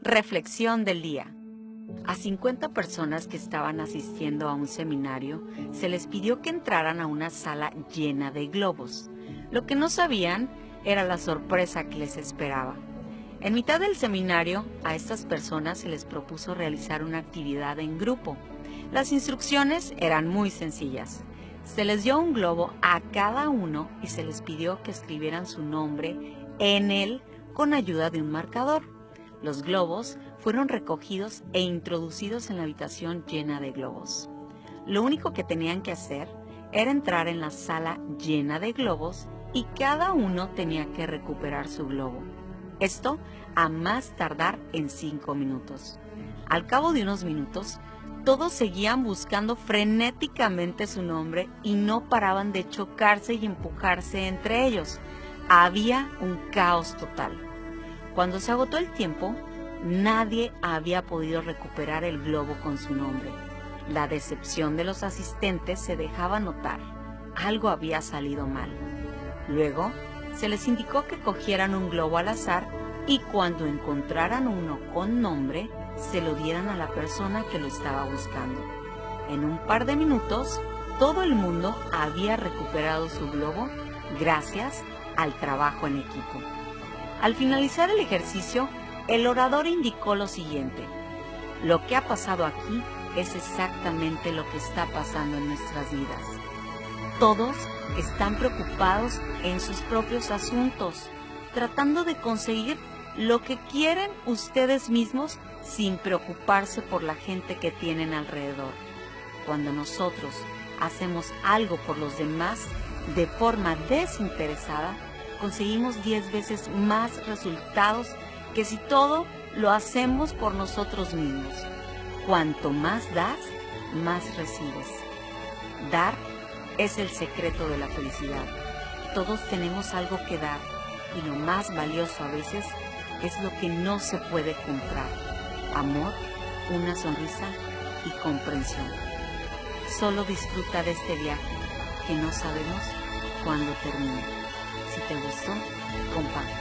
Reflexión del día. A 50 personas que estaban asistiendo a un seminario se les pidió que entraran a una sala llena de globos. Lo que no sabían era la sorpresa que les esperaba. En mitad del seminario, a estas personas se les propuso realizar una actividad en grupo. Las instrucciones eran muy sencillas. Se les dio un globo a cada uno y se les pidió que escribieran su nombre en él con ayuda de un marcador. Los globos fueron recogidos e introducidos en la habitación llena de globos. Lo único que tenían que hacer era entrar en la sala llena de globos y cada uno tenía que recuperar su globo. Esto a más tardar en 5 minutos. Al cabo de unos minutos, todos seguían buscando frenéticamente su nombre y no paraban de chocarse y empujarse entre ellos. Había un caos total. Cuando se agotó el tiempo, nadie había podido recuperar el globo con su nombre. La decepción de los asistentes se dejaba notar. Algo había salido mal. Luego, se les indicó que cogieran un globo al azar y cuando encontraran uno con nombre, se lo dieran a la persona que lo estaba buscando. En un par de minutos, todo el mundo había recuperado su globo gracias al trabajo en equipo. Al finalizar el ejercicio, el orador indicó lo siguiente: lo que ha pasado aquí es exactamente lo que está pasando en nuestras vidas. Todos están preocupados en sus propios asuntos, tratando de conseguir lo que quieren ustedes mismos sin preocuparse por la gente que tienen alrededor. Cuando nosotros hacemos algo por los demás de forma desinteresada, conseguimos 10 veces más resultados que si todo lo hacemos por nosotros mismos. Cuanto más das, más recibes. Dar es el secreto de la felicidad. Todos tenemos algo que dar y lo más valioso a veces es lo que no se puede comprar: amor, una sonrisa y comprensión. Solo disfruta de este viaje que no sabemos cuándo termine. Si te gustó, comparte.